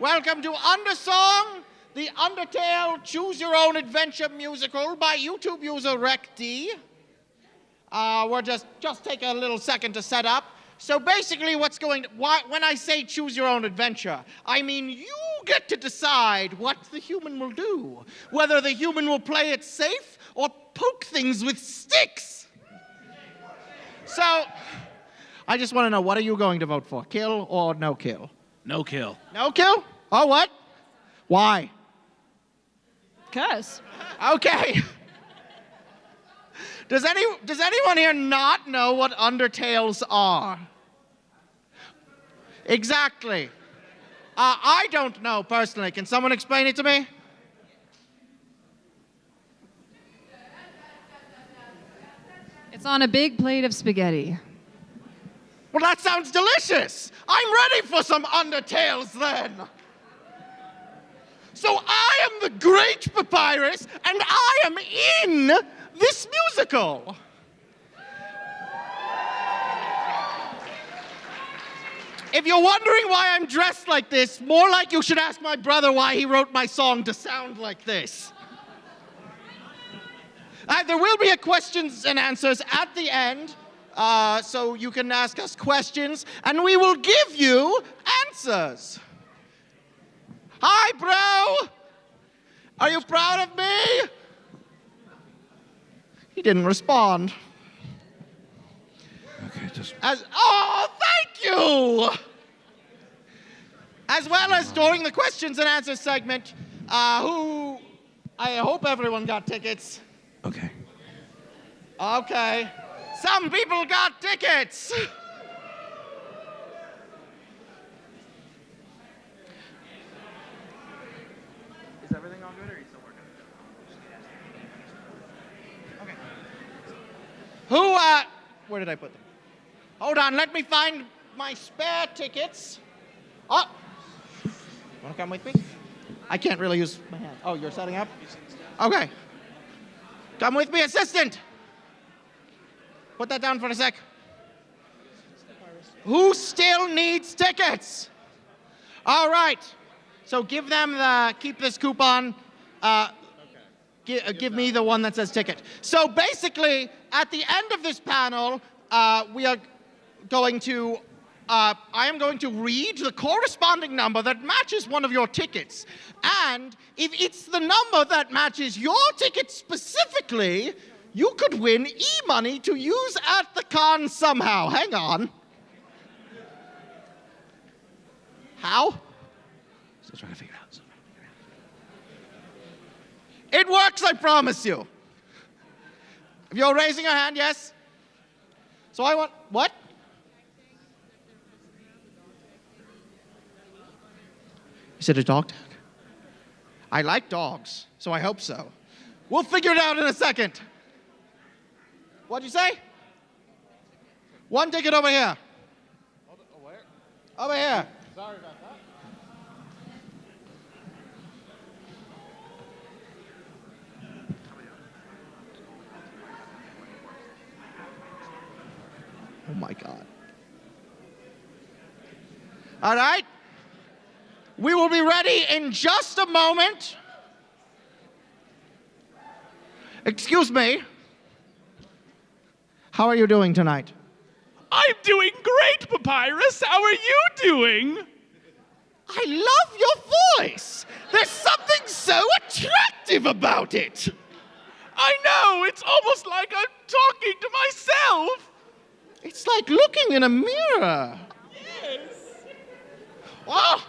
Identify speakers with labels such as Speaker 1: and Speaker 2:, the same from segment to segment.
Speaker 1: Welcome to Undersong, the Undertale Choose Your Own Adventure musical by YouTube user RecD. We'll just take a little second to set up. So basically when I say choose your own adventure, I mean you get to decide what the human will do. Whether the human will play it safe or poke things with sticks. So, I just want to know, what are you going to vote for? Kill or no kill?
Speaker 2: No kill.
Speaker 1: No kill? Oh, what? Why?
Speaker 3: 'Cause.
Speaker 1: Okay. Does anyone here not know what Undertales are? Exactly. I don't know personally. Can someone explain it to me?
Speaker 3: It's on a big plate of spaghetti.
Speaker 1: Well, that sounds delicious. I'm ready for some Undertales then. So I am the great Papyrus, and I am in this musical. If you're wondering why I'm dressed like this, more like you should ask my brother why he wrote my song to sound like this. There will be a questions and answers at the end, so you can ask us questions, and we will give you answers. Hi, bro! Are you proud of me? He didn't respond.
Speaker 2: Okay, just...
Speaker 1: Oh, thank you! As well as during the questions and answers segment, I hope everyone got tickets.
Speaker 2: Okay.
Speaker 1: Okay. Some people got tickets! Is everything all good, or are you still working? Okay. Where did I put them? Hold on, let me find my spare tickets. Oh! Wanna come with me? I can't really use my hand. Oh, you're setting up? Okay. Come with me, assistant! Put that down for a sec. Who still needs tickets? All right. So give them keep this coupon. Give me the one that says ticket. So basically, at the end of this panel, I am going to read the corresponding number that matches one of your tickets. And if it's the number that matches your ticket specifically, you could win e-money to use at the con somehow. Hang on. How?
Speaker 2: Still trying to figure it out.
Speaker 1: It works, I promise you. If you're raising your hand, yes? So I want, what? Is it a dog tag? I like dogs, so I hope so. We'll figure it out in a second. What'd you say? One ticket over here.
Speaker 2: Where?
Speaker 1: Over here.
Speaker 2: Sorry about that.
Speaker 1: Oh my God. All right. We will be ready in just a moment. Excuse me. How are you doing tonight?
Speaker 4: I'm doing great, Papyrus. How are you doing?
Speaker 1: I love your voice. There's something so attractive about it.
Speaker 4: I know. It's almost like I'm talking to myself.
Speaker 1: It's like looking in a mirror.
Speaker 4: Yes.
Speaker 1: Oh.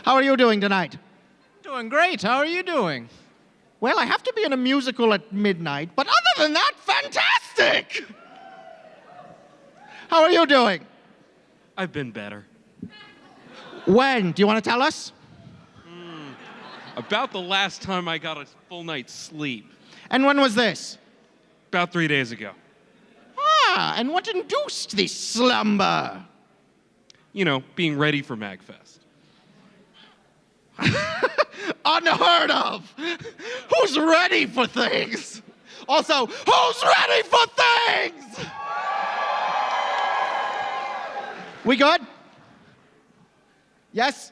Speaker 1: How are you doing tonight?
Speaker 5: Doing great. How are you doing?
Speaker 1: Well, I have to be in a musical at midnight, but other than that, fantastic! How are you doing?
Speaker 4: I've been better.
Speaker 1: When? Do you want to tell us?
Speaker 4: About the last time I got a full night's sleep.
Speaker 1: And when was this?
Speaker 4: About 3 days ago.
Speaker 1: Ah, and what induced this slumber?
Speaker 4: You know, being ready for MAGFest.
Speaker 1: Unheard of! Who's ready for things? Also, who's ready for things? We good? Yes?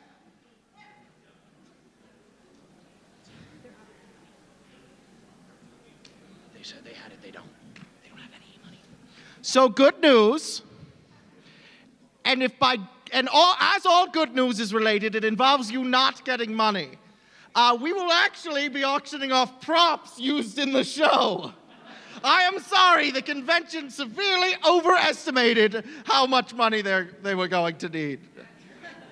Speaker 2: They said they had it. They don't. They don't have any money.
Speaker 1: So good news. And as all good news is related, it involves you not getting money. We will actually be auctioning off props used in the show. I am sorry, the convention severely overestimated how much money they were going to need.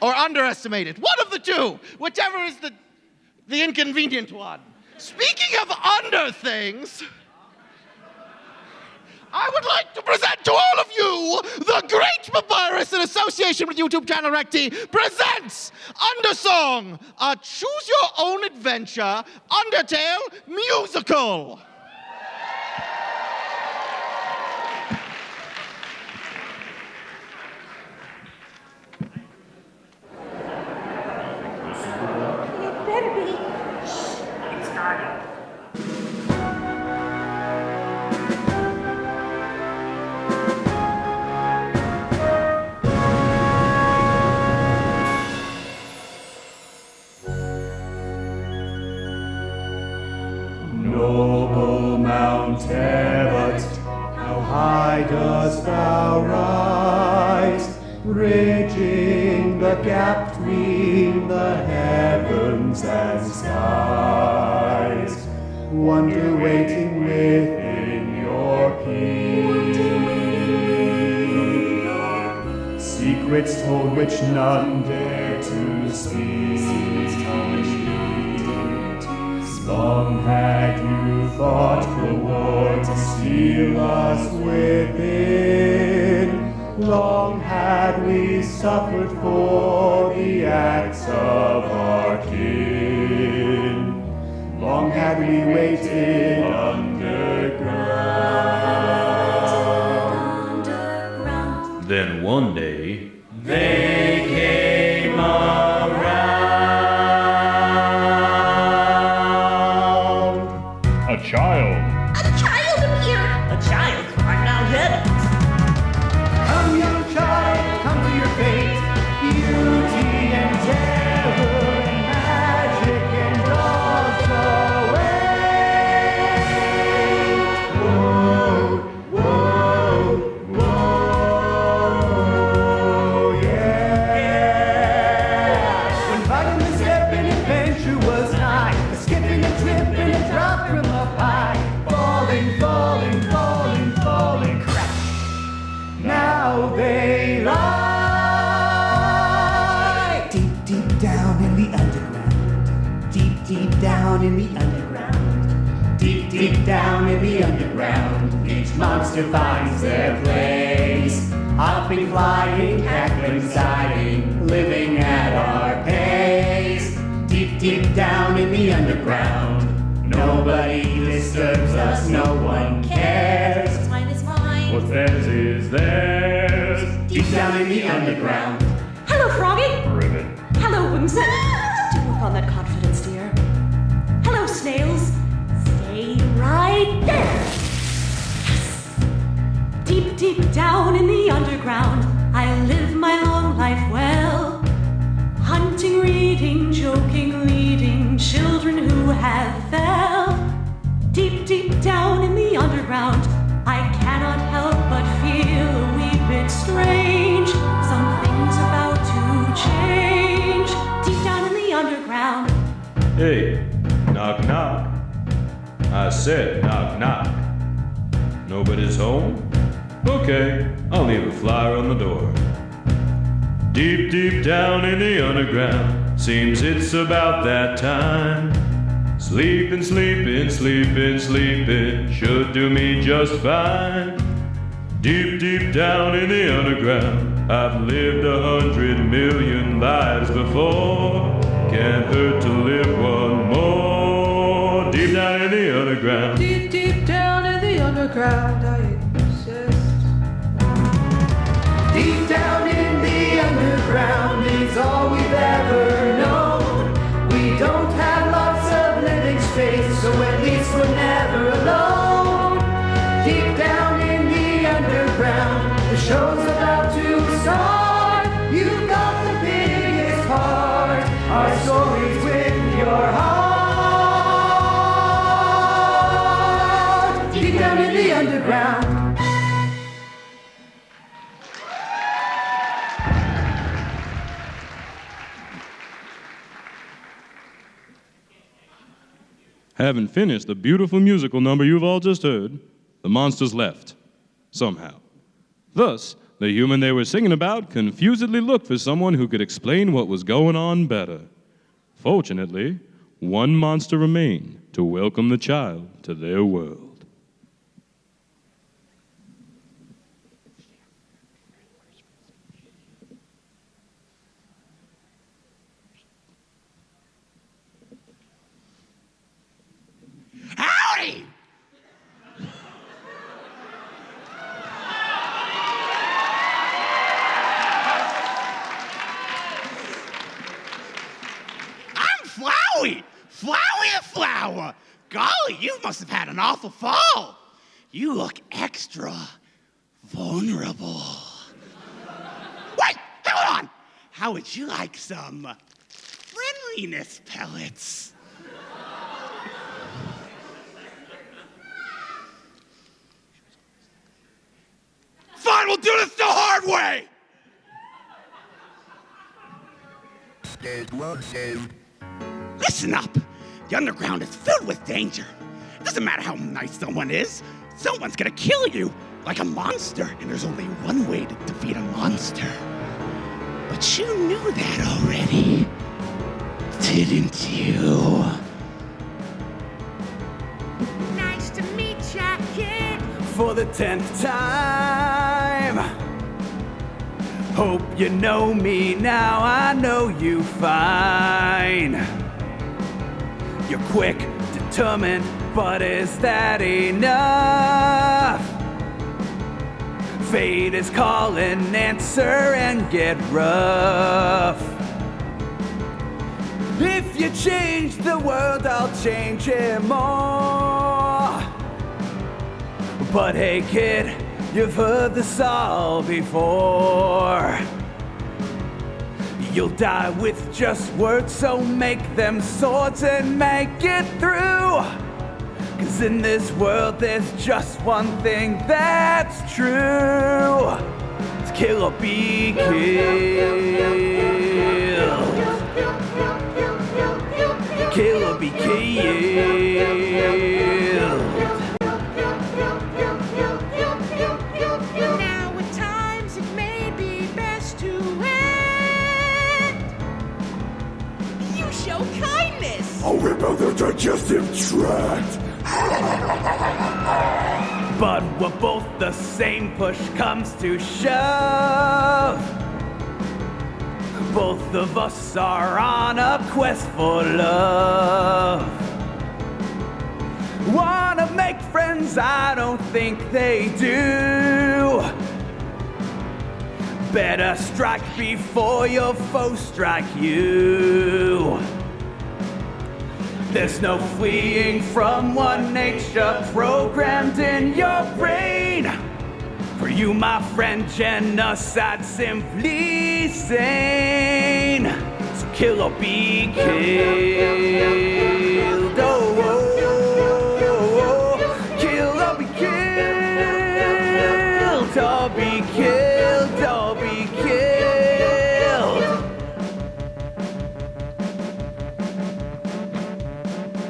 Speaker 1: Or underestimated. One of the two, whichever is the inconvenient one. Speaking of under things, I would like to present to all of you the great Papyrus in association with YouTube channel RecD presents UNDERSONG, a choose-your-own-adventure Undertale musical.
Speaker 6: It better be. Shh, it's starting.
Speaker 7: Noble Mount Everest, how high dost thou rise, bridging the gap between the heavens and skies. Wonder waiting within your peace, secrets told which none dare to speak. Long had you fought the war to steal us within. Long had we suffered for the acts of our kin. Long had we waited underground.
Speaker 8: Then one day,
Speaker 7: They came around.
Speaker 8: a child.
Speaker 6: A child appeared. A child climbed Mount Everest.
Speaker 7: Come, young child, come to your fate. Beauty and terror and magic and dogs await. Whoa, whoa, whoa, yeah. When fighting the step and adventure was nigh, a skipping, a tripping, a drop from up high, falling, falling, falling, falling, crash. Now they lie deep, deep down in the underground. Deep, deep down in the underground. Deep, deep down in the underground. Each monster finds their place. Hopping, flying, cackling, sighing, living at our pace. Deep, deep down in the underground. Nobody disturbs us, no one cares.
Speaker 6: What's mine is mine.
Speaker 8: What's theirs is theirs.
Speaker 7: Deep down in the underground.
Speaker 6: Hello, Froggy.
Speaker 8: Ribbit.
Speaker 6: Hello, Whimsy. Do work on that confidence, dear. Hello, Snails. Stay right there. Yes. Deep, deep down in the underground, I live my long life well. Hunting, reading, joking, leading children who have fell. Deep, deep down in the underground, I cannot help but feel a wee bit strange. Something's about to change. Deep down in the underground.
Speaker 8: Hey, knock, knock. I said knock, knock. Nobody's home? Okay, I'll leave a flyer on the door. Deep, deep down in the underground, seems it's about that time. Sleeping, sleeping, sleeping, sleeping, should do me just fine. Deep, deep down in the underground, I've lived 100 million lives before. Can't hurt to live one more. Deep down in the underground.
Speaker 9: Deep, deep down in the underground, I exist.
Speaker 7: Deep down in the underground is all we've ever known. We don't have lots of living space, so at least we're never alone. Deep down in the underground, the show's about to start. You've got the biggest heart. our stories with your heart. Deep down in the underground.
Speaker 8: Having finished the beautiful musical number you've all just heard, the monsters left, somehow. Thus, the human they were singing about confusedly looked for someone who could explain what was going on better. Fortunately, one monster remained to welcome the child to their world.
Speaker 2: Howdy! I'm Flowey! Flowey the Flower! Golly, you must have had an awful fall. You look extra vulnerable. Wait, hold on! How would you like some friendliness pellets? Fine, we'll do this the hard way! Listen up. The underground is filled with danger. It doesn't matter how nice someone is. Someone's gonna kill you like a monster, and there's only one way to defeat a monster. But you knew that already, didn't you?
Speaker 6: Nice to meet ya, kid.
Speaker 7: For the 10th time. Hope you know me now, I know you fine. You're quick, determined, but is that enough? Fate is calling, answer and get rough. If you change the world, I'll change it more. But hey kid, you've heard this all before. You'll die with just words, so make them swords and make it through. 'Cause in this world there's just one thing that's true. It's kill or be killed. Kill or be killed.
Speaker 6: Now at times it may be best to end. You show kindness.
Speaker 10: I'll rip out their digestive tract.
Speaker 7: But we're both the same, push comes to shove. Both of us are on a quest for love. Wanna make friends, I don't think they do. Better strike before your foes strike you. There's no fleeing from one nature programmed in your brain. For you, my friend, genocide simply sane. So kill or be killed. Oh, oh, oh. Kill or be killed. Or be killed. Or be killed.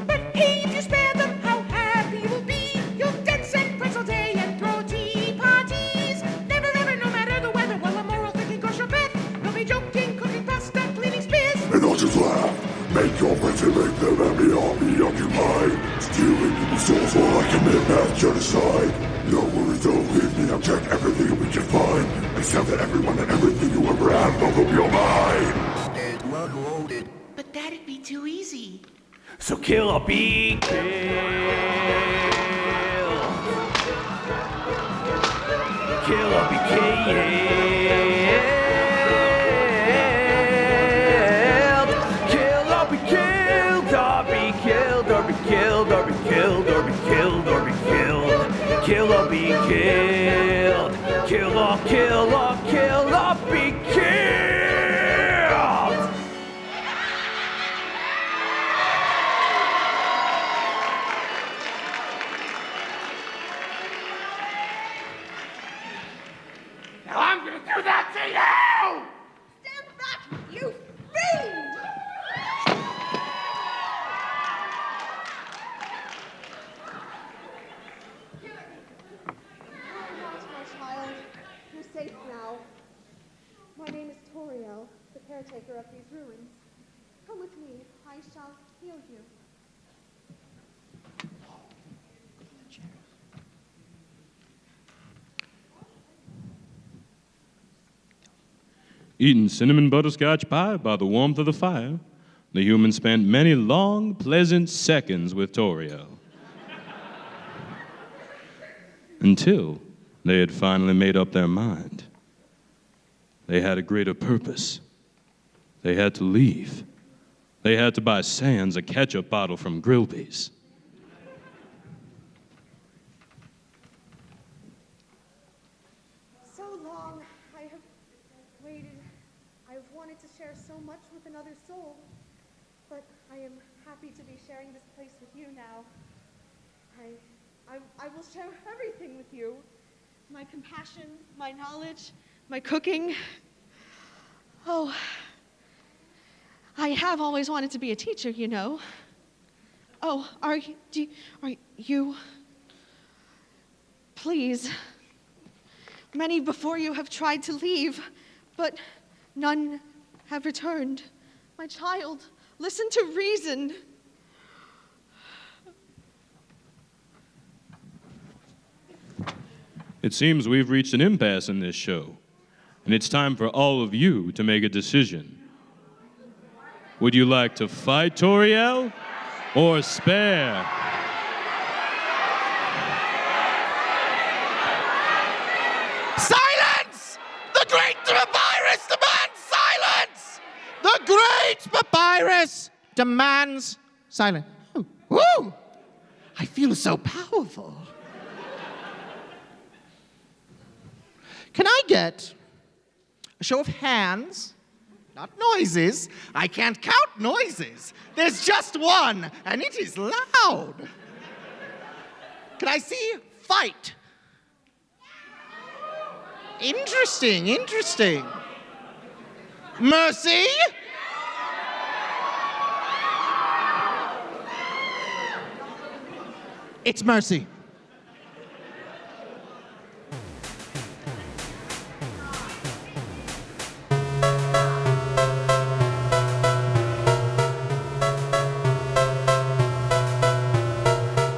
Speaker 6: But hey, if you spare them, how happy you will be. You'll dance and pretzel day and throw tea parties. Never ever, no matter the weather, while a moral thinking goes your bed. You'll be joking, cooking pasta, cleaning spears.
Speaker 10: And I'll just laugh. Make your friends and make them and me all be occupied. Stealing people's souls while I commit mass genocide. No worries, don't leave me, I'll check everything we can find. Except that everyone and everything you ever had, both will be all mine.
Speaker 6: But that'd be too easy.
Speaker 7: So kill or be killed. Kill or be killed. Kill or be killed. Or be killed. Or be killed. Or be killed. Or be killed. Or be killed. Kill or be killed. Kill or kill or kill or be killed.
Speaker 6: is Toriel, the caretaker of these ruins. Come with me. I shall heal you.
Speaker 8: Eating cinnamon butterscotch pie by the warmth of the fire, the humans spent many long, pleasant seconds with Toriel. Until they had finally made up their mind. They had a greater purpose. They had to leave. They had to buy Sans a ketchup bottle from Grillby's.
Speaker 6: So long I have waited. I've wanted to share so much with another soul, but I am happy to be sharing this place with you now. I will share everything with you. My compassion, my knowledge, my cooking. Oh, I have always wanted to be a teacher, you know. Oh, are you? Please. Many before you have tried to leave, but none have returned. My child, listen to reason.
Speaker 8: It seems we've reached an impasse in this show, and it's time for all of you to make a decision. Would you like to fight Toriel or spare?
Speaker 1: Silence! The great Papyrus demands silence! The great Papyrus demands silence. Ooh, woo! I feel so powerful. Can I get a show of hands? Not noises. I can't count noises. There's just one, and it is loud. Can I see fight? Interesting, interesting. Mercy? It's Mercy.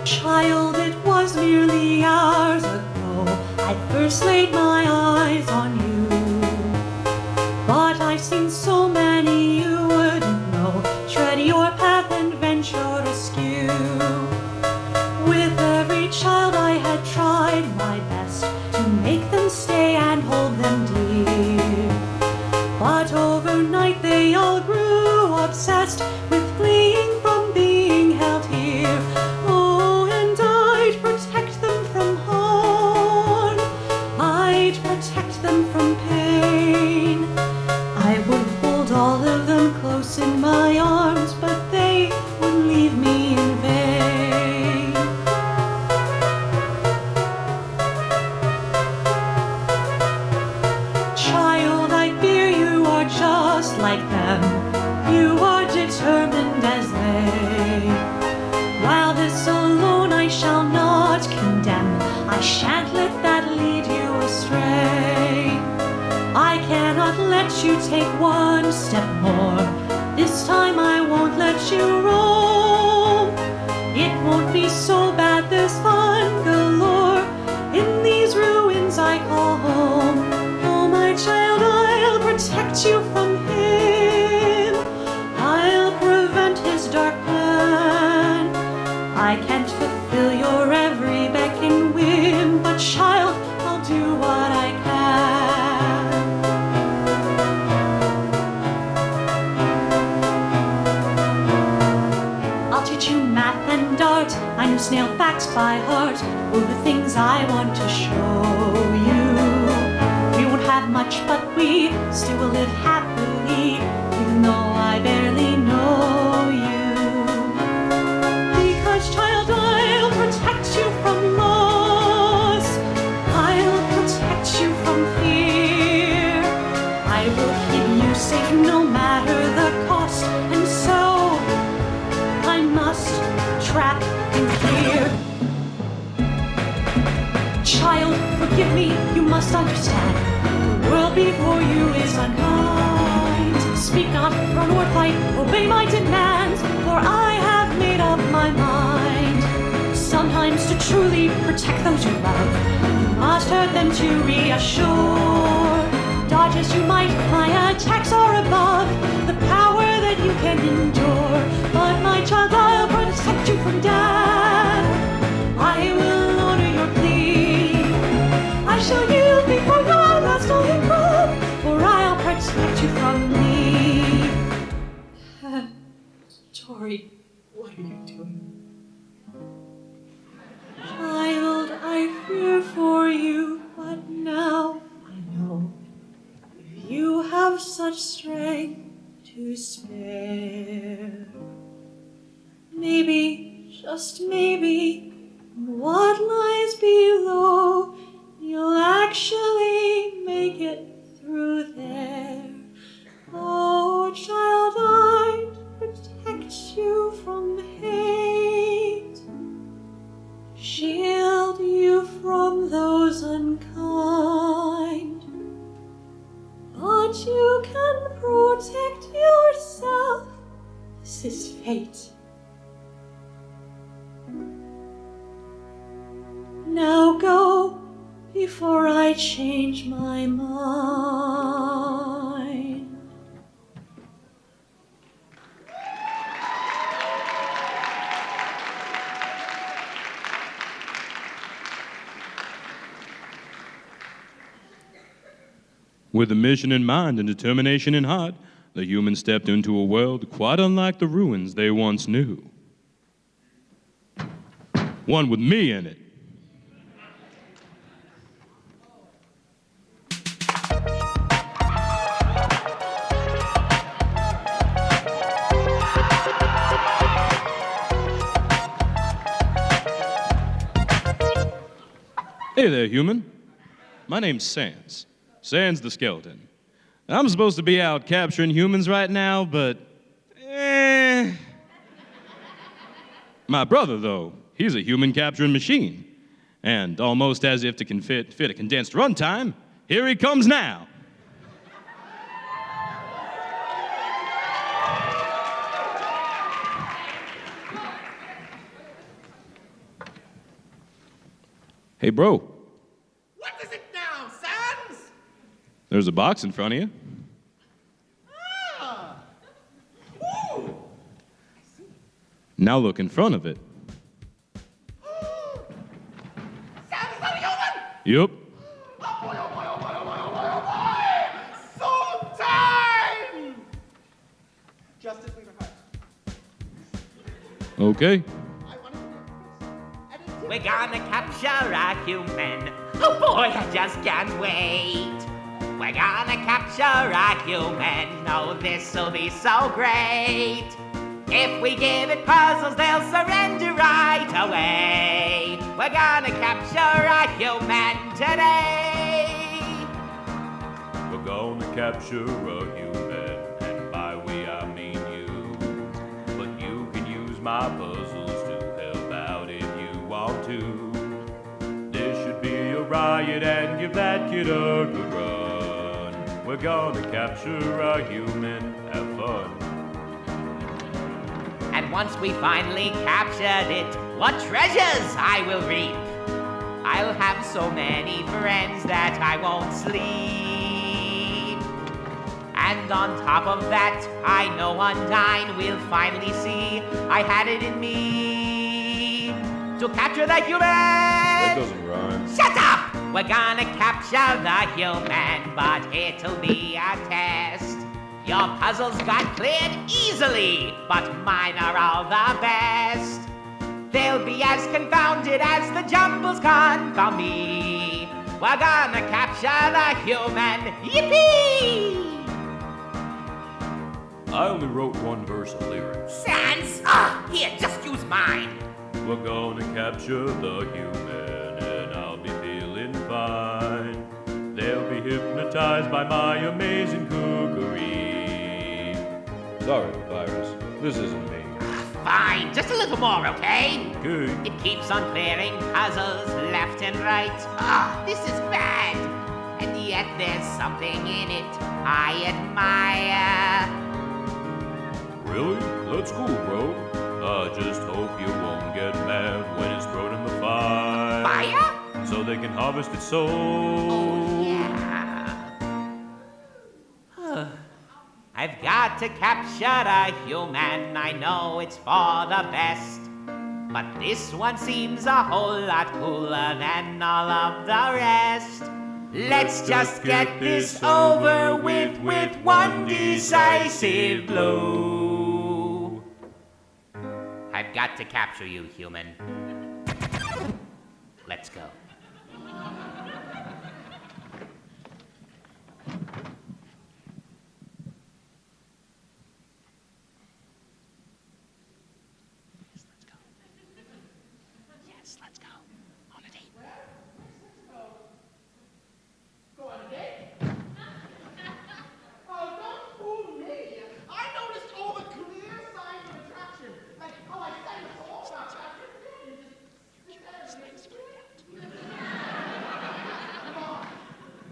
Speaker 6: Child, it was merely hours ago I first laid my eyes on you. But I've seen so many you wouldn't know tread your path and venture askew. With every child I had tried my best to make them stay and hold them dear. But overnight they all grew obsessed with fleeing from being held here. Oh, and I'd protect them from harm. I'd protect them from pain. I would hold all of them close in my arms, but they would leave me in vain. Child, I fear you are just like them. You are determined as they. While this alone I shall not condemn, I shan't let that lead you astray. I cannot let you take one step more. This time I won't let you roam. It won't be so bad, there's fun galore in these ruins I call home. Oh, my child, I'll protect you from him. I'll prevent his dark plan. I can't fulfill your every beck and whim, but child, I'll do what I can. I'll teach you math and art. I know snail facts by heart. Oh, the things I want to show you. We won't have much, but we still will live happily, even though I barely know you. Because, child, I'll protect you from loss. I'll protect you from fear. I will keep you safe no matter the cost. And so I must trap and clear. Child, forgive me, you must understand. The world before you is unkind. speak not, run or fight, obey my demands, for I have made up my mind. Sometimes to truly protect those you love, you must hurt them to reassure. Dodge as you might, my attacks are above the power that you can endure. But my child, I'll protect you from death. I will honor your plea. I shall yield before your last holy breath, for I'll protect you from me. Tori, what are you doing? Child, I fear for you, but now I know if you have such strength to spare, maybe, just maybe, what lies below, you'll actually make it through there. Oh, child, I'd protect you from hate, shield you from those unkind, but you can protect yourself. This is fate. Now go before I change my mind.
Speaker 8: With a mission in mind and determination in heart, the humans stepped into a world quite unlike the ruins they once knew. One with me in it. Hey there, human. My name's Sans. Sans the skeleton. I'm supposed to be out capturing humans right now, but My brother, though, he's a human capturing machine. And almost as if to fit a condensed runtime, here he comes now. Hey, bro.
Speaker 1: What is it now, Sans?
Speaker 8: There's a box in front of you.
Speaker 1: Ah. Ooh.
Speaker 8: Now look in front of it.
Speaker 1: Sans, is that a human?
Speaker 8: Yup.
Speaker 1: Oh boy, oh boy, oh boy, oh boy, oh boy, oh boy! So time! Just as we rehearsed.
Speaker 8: Okay.
Speaker 11: We're gonna capture a human. Oh boy, I just can't wait. We're gonna capture a human. Oh, this'll be so great. If we give it puzzles, they'll surrender right away. We're gonna capture a human today.
Speaker 8: We're gonna capture a human, and by we I mean you. But you can use my puzzles to help out if you want to. This should be a riot and give that kid a good run. We're gonna capture a human, have fun.
Speaker 11: And once we finally captured it, what treasures I will reap. I'll have so many friends that I won't sleep. And on top of that, I know Undyne will finally see I had it in me to capture the human.
Speaker 8: That doesn't rhyme.
Speaker 11: Shut up! We're gonna capture the human, but it'll be a test. Your puzzles got cleared easily, but mine are all the best. They'll be as confounded as the jumbles confound me. We're gonna capture the human. Yippee!
Speaker 8: I only wrote one verse of lyrics.
Speaker 11: Sans! Here, just use mine.
Speaker 8: We're gonna capture the human, and I'll be feeling fine. They'll be hypnotized by my amazing cookery. Sorry, Papyrus, this isn't me.
Speaker 11: Fine, just a little more, okay?
Speaker 8: Good.
Speaker 11: It keeps on clearing puzzles left and right. This is bad. And yet there's something in it I admire.
Speaker 8: Really? That's cool, bro. I just hope you won't get mad when it's thrown in the fire.
Speaker 11: Fire?
Speaker 8: So they can harvest its soul.
Speaker 11: Oh, yeah. I've got to capture a human. I know it's for the best. But this one seems a whole lot cooler than all of the rest. Let's just get this over with one decisive blow. I've got to capture you, human. Let's go.
Speaker 1: Go on a date? Oh, don't fool me. I noticed all the clear signs of attraction. Like how I sang a song about attraction. You just sit there and come on.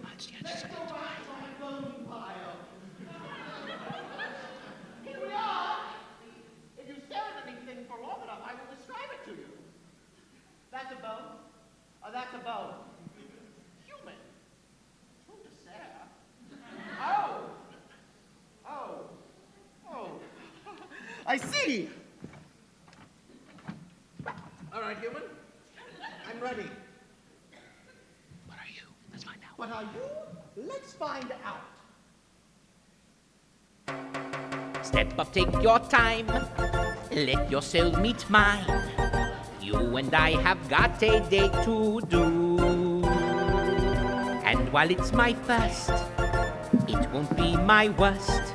Speaker 1: Let's go back to my bone pile. Here we are. If you stare at anything for long enough, I will describe it to you. That's a bone. Oh, that's a bone. Human. True to Sarah. Oh. Oh. Oh. I see. All right, human. I'm ready.
Speaker 2: What are you? Let's find out.
Speaker 1: What are you? Let's find out.
Speaker 11: Step up, take your time. Let your soul meet mine. You and I have got a date to do. And while it's my first, it won't be my worst.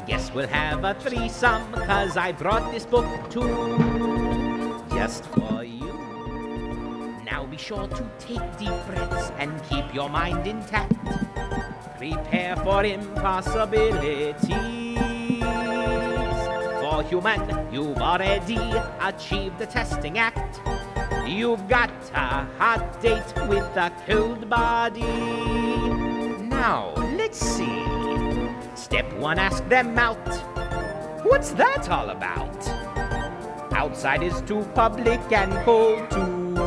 Speaker 11: Guess we'll have a threesome, 'cause I brought this book too. Just for you. Now be sure to take deep breaths and keep your mind intact. Prepare for impossibilities. For human, you've already achieved the testing act. You've got a hot date with a cold body. Now, let's see. Step one, ask them out. What's that all about? Outside is too public and cold too.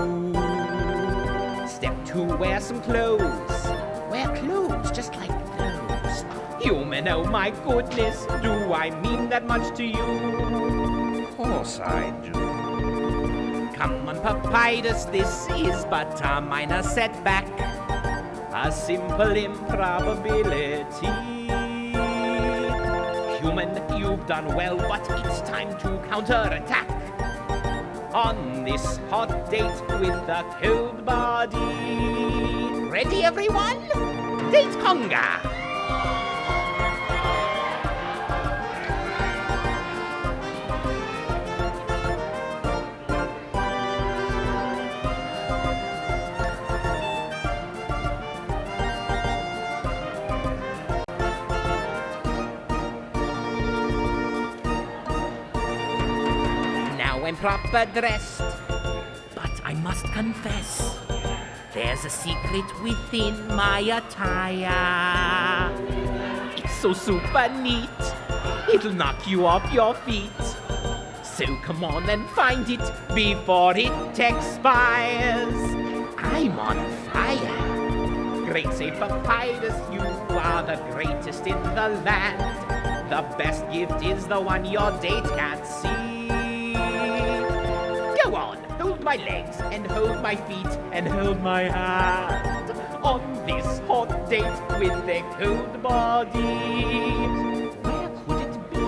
Speaker 11: Step two, wear some clothes. Wear clothes just like those. Human, oh my goodness, do I mean that much to you? Of course I do. Come on, Papyrus, this is but a minor setback. A simple improbability. Human, you've done well, but it's time to counterattack. On this hot date with a cold body. Ready, everyone? Date conga! I'm proper dressed, but I must confess, there's a secret within my attire. It's so super neat, it'll knock you off your feet. So come on and find it before it expires. I'm on fire. Great say Papyrus, you are the greatest in the land. The best gift is the one your date can't see. Go on, hold my legs and hold my feet and hold my hand on this hot date with a cold body. Where could it be?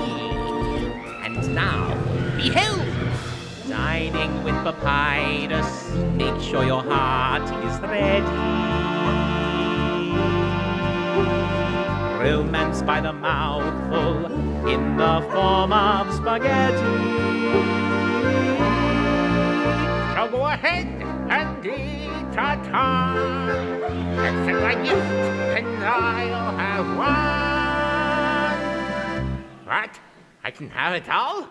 Speaker 11: And now, behold! Dining with Papyrus. Make sure your heart is ready. Romance by the mouthful in the form of spaghetti. So go ahead and eat a ton. Accept my gift and I'll have one. What? I can have it all?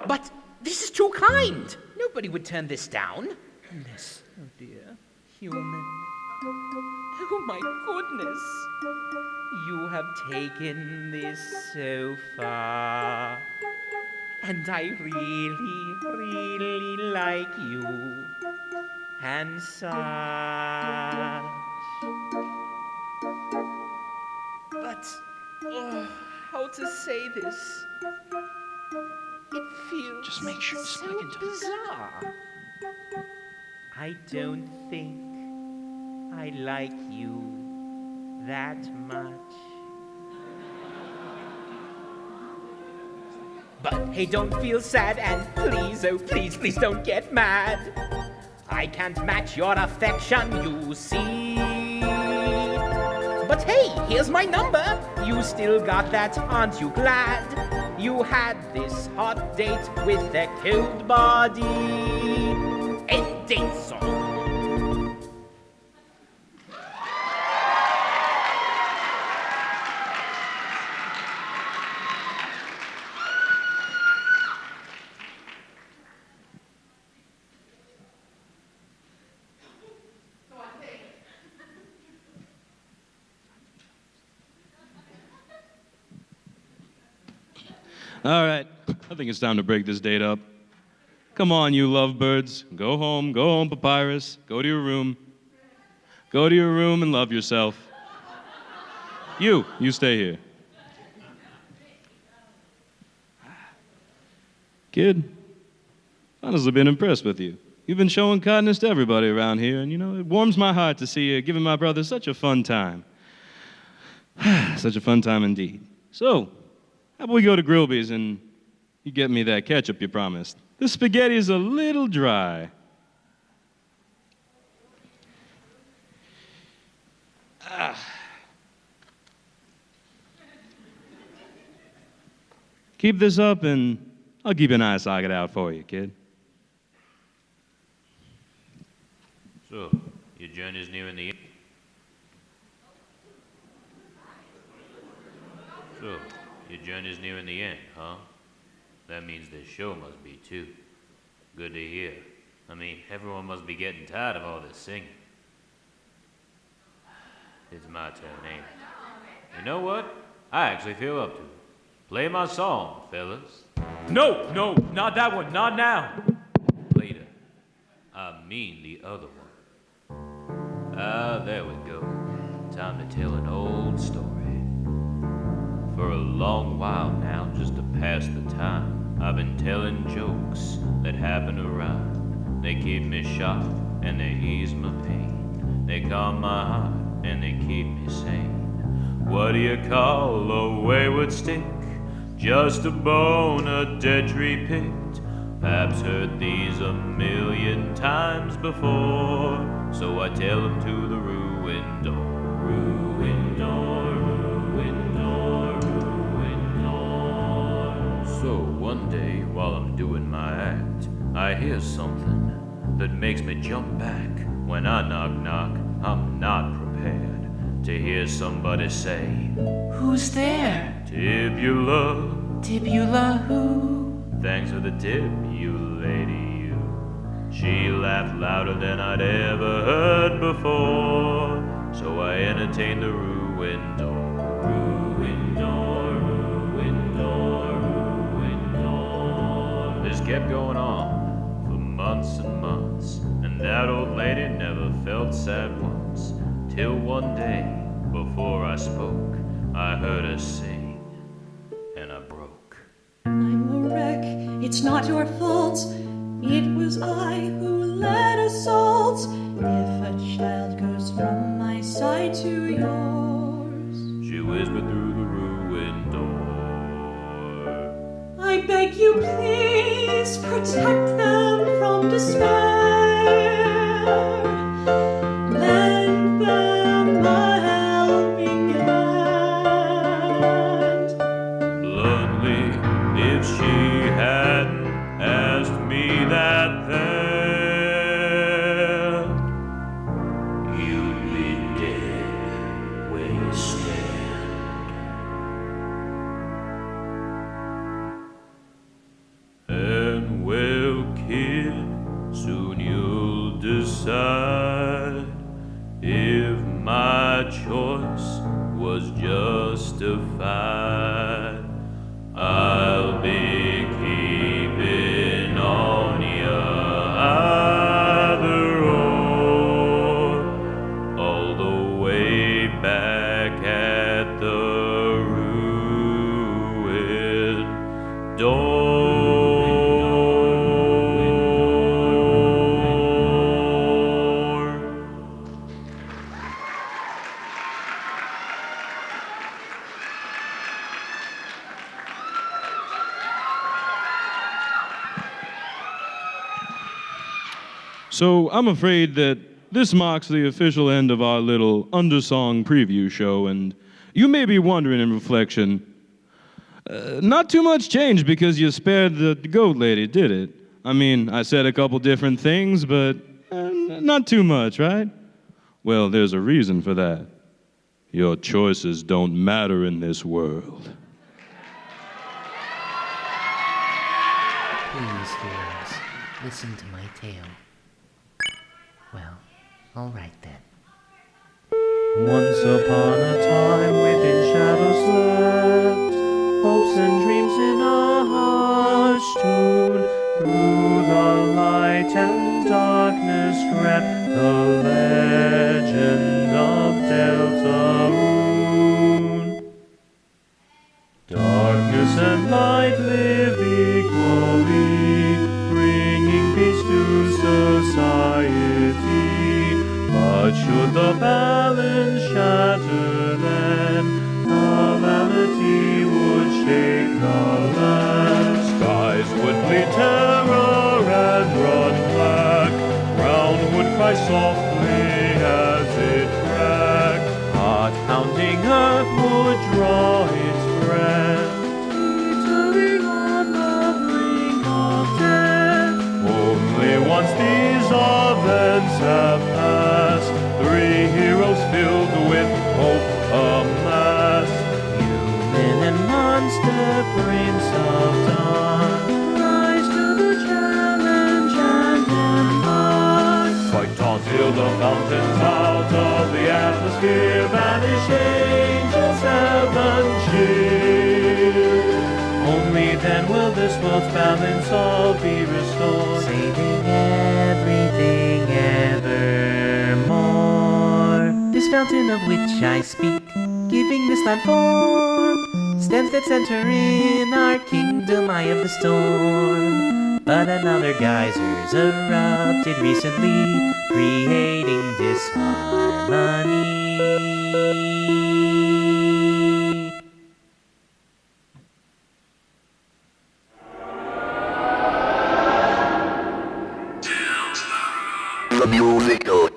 Speaker 11: But this is too kind. Nobody would turn this down. Unless, oh dear, human. Oh my goodness. You have taken this so far. And I really, really like you. And such. But, how to say this? It feels
Speaker 1: Just make sure
Speaker 11: so
Speaker 1: I can talk.
Speaker 11: bizarre. I don't think I like you that much. But hey, don't feel sad, and please, oh please, please don't get mad. I can't match your affection, you see. But hey, here's my number. You still got that, aren't you glad? You had this hot date with a cold body. A date song.
Speaker 8: All right, I think it's time to break this date up. Come on, you lovebirds. Go home, Papyrus. Go to your room. Go to your room and love yourself. You stay here. Kid, honestly been impressed with you. You've been showing kindness to everybody around here, and it warms my heart to see you giving my brother such a fun time. Such a fun time indeed. So, how about we go to Grillby's and you get me that ketchup you promised? This spaghetti is a little dry. Keep this up and I'll keep an eye socket out for you, kid.
Speaker 12: So, your journey's nearing the end. So, your journey's nearing the end, huh? That means the show must be too. Good to hear. I mean, everyone must be getting tired of all this singing. It's my turn, ain't it? You know what? I actually feel up to it. Play my song, fellas.
Speaker 4: No, not that one, not now.
Speaker 12: Later. I mean the other one. Ah, there we go. Time to tell an old story. For a long while now, just to pass the time, I've been telling jokes that happen around. They keep me sharp and they ease my pain. They calm my heart and they keep me sane. What do you call a wayward stick? Just a bone a dead tree picked. Perhaps heard these a million times before. So I tell them to the ruined door. Ruined door, ruined door, ruined door. So one day while I'm doing my act, I hear something that makes me jump back. When I knock knock, I'm not prepared to hear somebody say,
Speaker 9: Who's there?
Speaker 12: Tibula.
Speaker 9: Tibula who?
Speaker 12: Thanks for the tip, you lady, you. She laughed louder than I'd ever heard before. So I entertained the ruined door. Ruined door, ruined door, ruined door. This kept going on for months and months. And that old lady never felt sad once. Till one day, before I spoke, I heard her sing, and I broke.
Speaker 6: I'm a wreck, it's not your fault. It was I who led assault. If a child goes from my side to yours,
Speaker 12: She whispered through the ruined door.
Speaker 6: I beg you please protect them from despair. Lend them a helping hand.
Speaker 12: Bluntly, if she hadn't asked me that then, you'd be dead where you stand. And well, kid, soon
Speaker 8: So I'm afraid that this marks the official end of our little Undersong preview show, and you may be wondering in reflection, not too much changed because you spared the goat lady, did it? I mean, I said a couple different things, but not too much, right? Well, there's a reason for that. Your choices don't matter in this world.
Speaker 13: Please, heroes, listen to my tale. Well, all right then.
Speaker 14: Once upon a time within shadows slept, hopes and dreams in a hushed tune. Through the light and darkness crept the legend of Deltarune. Darkness and light live equally, bringing peace to society. But should the balance shatter, then calamity would shake the land. Skies would bleed terror and run black. Ground would cry softly as it cracked. Heart-pounding earth would draw its breath, teetering on the brink of death. Only once these events have passed, three heroes filled with hope amass. Human and monster, Prince of Dawn, rise to the challenge and embark. Fight on till the fountains out of the atmosphere vanish, angels heaven cheer. Only then will this world's balance all be restored, saving everything evermore.
Speaker 13: This fountain of which I speak, giving this land form, stands dead center in our kingdom, eye of the storm. But another geyser's erupted recently, creating disharmony.
Speaker 10: The musical.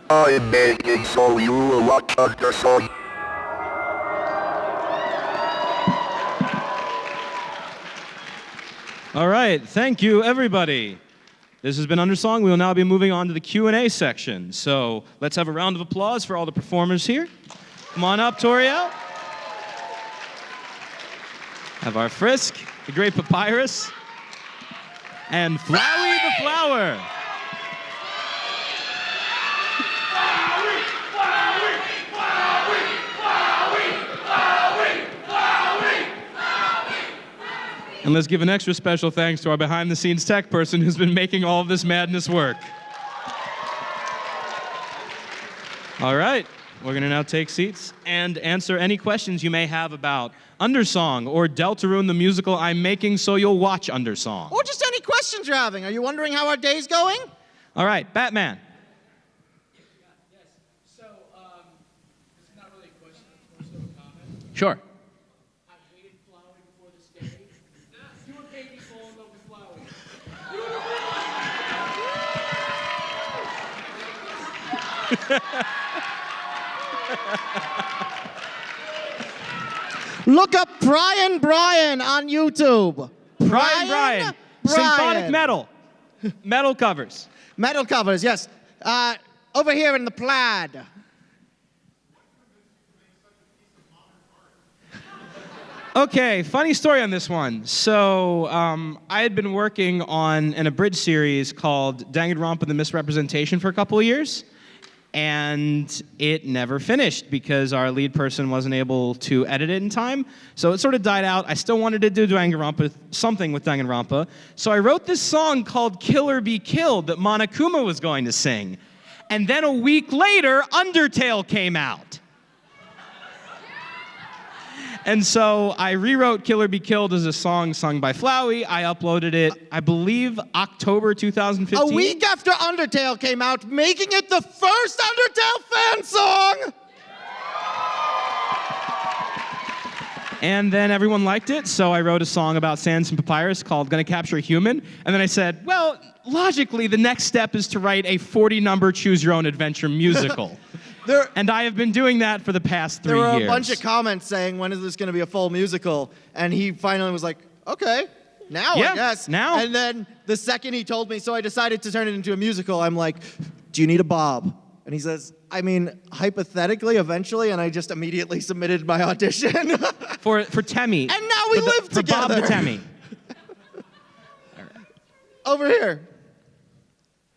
Speaker 10: I'm making so you will watch Undersong.
Speaker 5: All right, thank you, everybody. This has been Undersong. We will now be moving on to the Q&A section. So let's have a round of applause for all the performers here. Come on up, Toriel. Have our Frisk, the great Papyrus, and Flowey the Flower. And let's give an extra special thanks to our behind-the-scenes tech person who's been making all of this madness work. All right, we're gonna now take seats and answer any questions you may have about Undersong or Deltarune the musical I'm making so you'll watch Undersong.
Speaker 1: Or just any questions you're having. Are you wondering how our day's going?
Speaker 5: All right, Batman.
Speaker 15: So, it's not really a question, it's more so a comment.
Speaker 5: Sure.
Speaker 15: I hated Flowey before this day. You would make me fall in love with Flowey.
Speaker 1: Look up Brian on YouTube.
Speaker 5: Brian. Symphonic metal. Metal covers.
Speaker 1: Metal covers, yes. Over here in the plaid.
Speaker 5: Okay, funny story on this one. So, I had been working on an abridged series called Danganronpa the Misrepresentation for a couple of years, and it never finished because our lead person wasn't able to edit it in time. So it sort of died out. I still wanted to do Danganronpa, something with Danganronpa. So I wrote this song called Kill or Be Killed that Monokuma was going to sing. And then a week later, Undertale came out. And so I rewrote Kill or Be Killed as a song sung by Flowey. I uploaded it, I believe, October 2015.
Speaker 1: A week after Undertale came out, making it the first Undertale fan song!
Speaker 5: And then everyone liked it, so I wrote a song about Sans and Papyrus called Gonna Capture a Human. And then I said, well, logically, the next step is to write a 40-number choose-your-own-adventure musical. And I have been doing that for the past 3 years.
Speaker 1: There were a bunch of comments saying, when is this going to be a full musical? And he finally was like, okay, now I guess.
Speaker 5: Now.
Speaker 1: And then the second he told me, so I decided to turn it into a musical, I'm like, do you need a Bob? And he says, I mean, hypothetically, eventually, and I just immediately submitted my audition.
Speaker 5: for Temmie.
Speaker 1: And now we live together.
Speaker 5: For Bob the Temmie.
Speaker 1: Over here.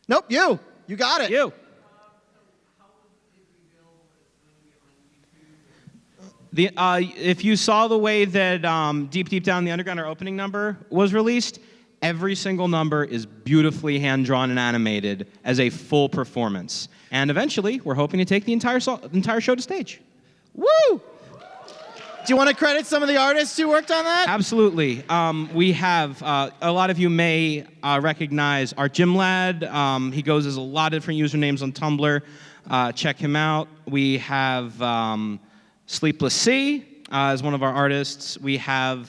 Speaker 1: Nope, you. You got it.
Speaker 5: You. If you saw the way that Deep Deep Down in the Underground, our opening number, was released, every single number is beautifully hand-drawn and animated as a full performance. And eventually, we're hoping to take the entire show to stage.
Speaker 1: Woo! Do you want to credit some of the artists who worked on that?
Speaker 5: Absolutely. We have, a lot of you may recognize Art Gym Lad. He goes as a lot of different usernames on Tumblr. Check him out. We have Sleepless Sea as one of our artists. We have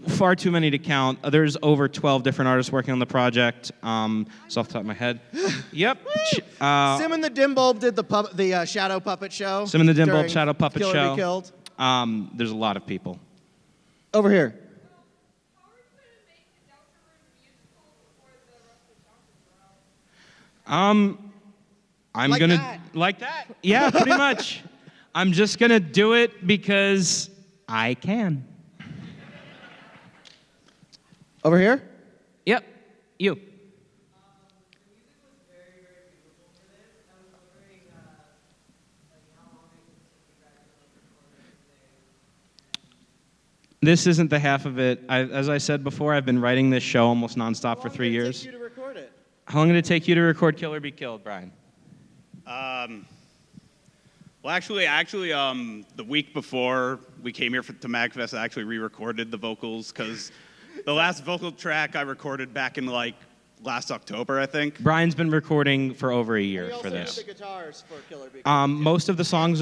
Speaker 5: far too many to count. There's over 12 different artists working on the project. So off the top of my head. Yep.
Speaker 1: Sim and the Dim Bulb did the Shadow Puppet Show.
Speaker 5: Sim and the Dim Bulb Shadow Puppet
Speaker 1: Kill or
Speaker 5: Show.
Speaker 1: Be Killed.
Speaker 5: There's a lot of people.
Speaker 1: Over here.
Speaker 5: I'm
Speaker 1: Like
Speaker 5: gonna
Speaker 1: that.
Speaker 5: like that. Yeah, pretty much. I'm just gonna do it because I can.
Speaker 1: Over here?
Speaker 5: Yep. You. This isn't the half of it. As I said before, I've been writing this show almost nonstop for 3 years.
Speaker 1: How long did it take you to record it?
Speaker 5: How long did it take you to record Kill or Be Killed, Brian?
Speaker 2: Well, actually, the week before we came here to MAGFest, I actually re-recorded the vocals because the last vocal track I recorded back in last October, I think.
Speaker 5: Brian's been recording for over a year for this.
Speaker 1: The guitars for Kill or Be Killed.
Speaker 5: Most of the songs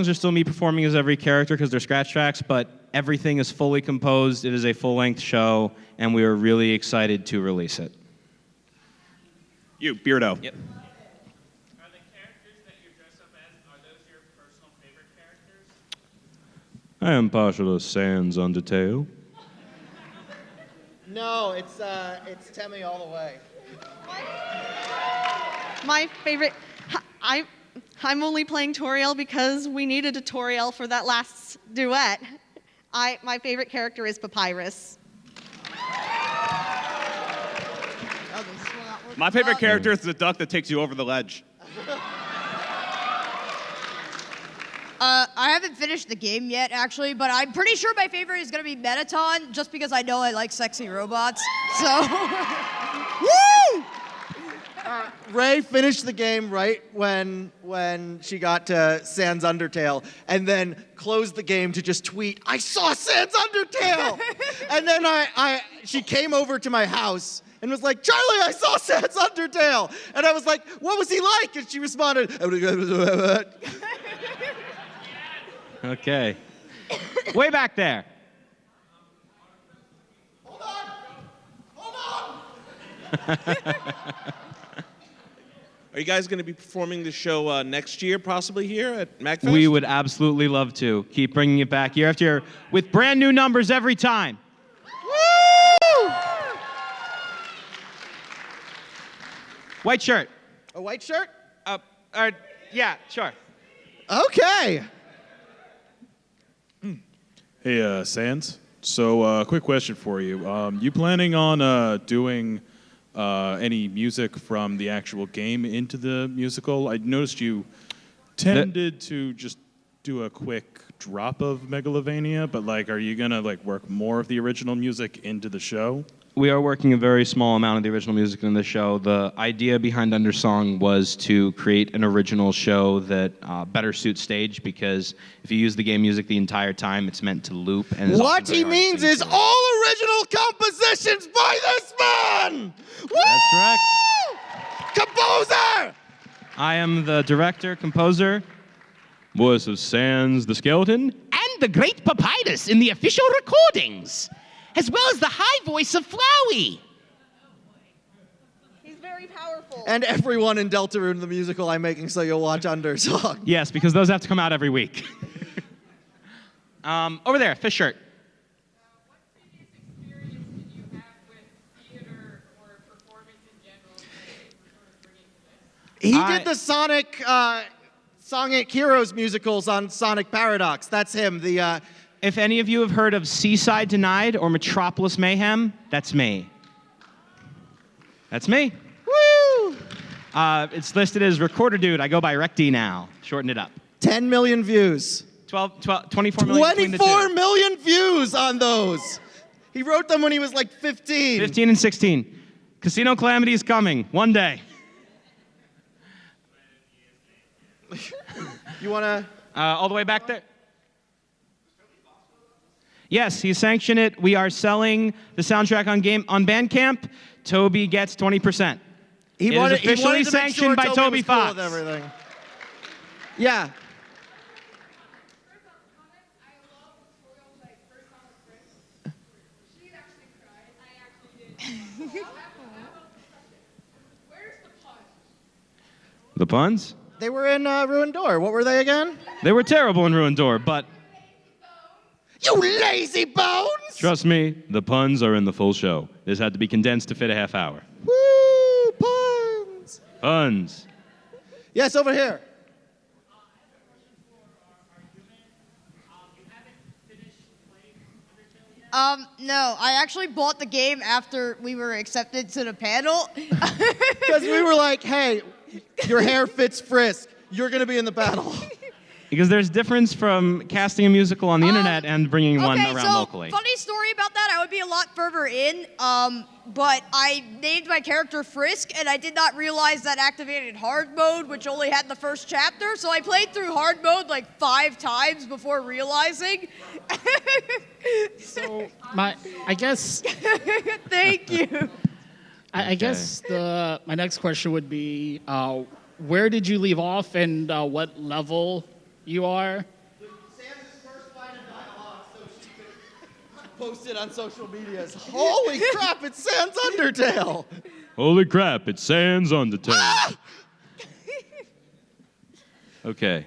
Speaker 5: are still me performing as every character because they're scratch tracks, but everything is fully composed. It is a full-length show, and we are really excited to release it.
Speaker 2: You, Beardo.
Speaker 5: Yep. I am partial to Sans Undersongs.
Speaker 1: No, it's Temmie all the way.
Speaker 6: My favorite. I'm only playing Toriel because we needed a Toriel for that last duet. My favorite character is Papyrus.
Speaker 2: My favorite character is the duck that takes you over the ledge.
Speaker 16: I haven't finished the game yet, actually, but I'm pretty sure my favorite is going to be Metaton, just because I know I like sexy robots, so...
Speaker 1: Woo! Ray finished the game right when she got to Sans Undertale, and then closed the game to just tweet, I saw Sans Undertale! And then she came over to my house and was like, Charlie, I saw Sans Undertale! And I was like, what was he like? And she responded,
Speaker 5: Okay. Way back there.
Speaker 4: Are you guys going to be performing the show next year, possibly here at MAGFest?
Speaker 5: We would absolutely love to. Keep bringing it back year after year with brand new numbers every time.
Speaker 1: Woo!
Speaker 5: White shirt.
Speaker 1: A white shirt?
Speaker 5: Yeah, sure.
Speaker 1: Okay.
Speaker 14: Hey, Sans. So, quick question for you. You planning on doing any music from the actual game into the musical? I noticed you tended to just do a quick drop of Megalovania, but are you gonna work more of the original music into the show?
Speaker 5: We are working a very small amount of the original music in the show. The idea behind Undersong was to create an original show that better suits stage, because if you use the game music the entire time, it's meant to loop. And
Speaker 1: what he means is all original compositions by this man! Woo!
Speaker 5: That's correct.
Speaker 1: Composer!
Speaker 5: I am the director, composer, voice of Sans the Skeleton, and
Speaker 2: the great Papyrus in the official recordings, as well as the high voice of Flowey.
Speaker 17: He's very powerful.
Speaker 1: And everyone in Deltarune the musical I'm making so you'll watch Undersong.
Speaker 5: Yes, because those have to come out every week. Over there, fish shirt.
Speaker 1: He did the Sonic Heroes musicals on Sonic Paradox. That's him.
Speaker 5: If any of you have heard of Seaside Denied or Metropolis Mayhem, that's me. That's me.
Speaker 1: Woo!
Speaker 5: It's listed as Recorder Dude. I go by Rec-D now. Shorten it up.
Speaker 1: 10 million views.
Speaker 5: 24 million between the two.
Speaker 1: 24 million views on those. He wrote them when he was like 15.
Speaker 5: 15 and 16. Casino Calamity is coming one day.
Speaker 1: You want to?
Speaker 5: All the way back there. Yes, he sanctioned it. We are selling the soundtrack on Bandcamp. Toby gets 20%. It is officially sanctioned by Toby Fox.
Speaker 1: Cool with everything. Yeah.
Speaker 5: The puns?
Speaker 1: They were in Ruined Door. What were they again?
Speaker 5: They were terrible in Ruined Door, but
Speaker 1: you lazy bones!
Speaker 5: trust me, the puns are in the full show. This had to be condensed to fit a half hour.
Speaker 1: Woo! Puns!
Speaker 5: Puns.
Speaker 1: Yes, over here.
Speaker 16: No, I actually bought the game after we were accepted to the panel.
Speaker 1: Because we were like, hey, your hair fits Frisk. You're going to be in the battle.
Speaker 5: Because there's difference from casting a musical on the internet and bringing one around locally.
Speaker 16: Funny story about that, I would be a lot further in, but I named my character Frisk, and I did not realize that activated hard mode, which only had the first chapter, so I played through hard mode like 5 times before realizing.
Speaker 15: So, I guess...
Speaker 16: Thank you.
Speaker 15: I guess my next question would be, where did you leave off and what level you are?
Speaker 1: Sam's first line of dialogue, so she could post it on social media. Holy crap, it's Sans Undertale.
Speaker 8: Holy crap, it's Sans Undertale.
Speaker 1: Ah!
Speaker 5: Okay.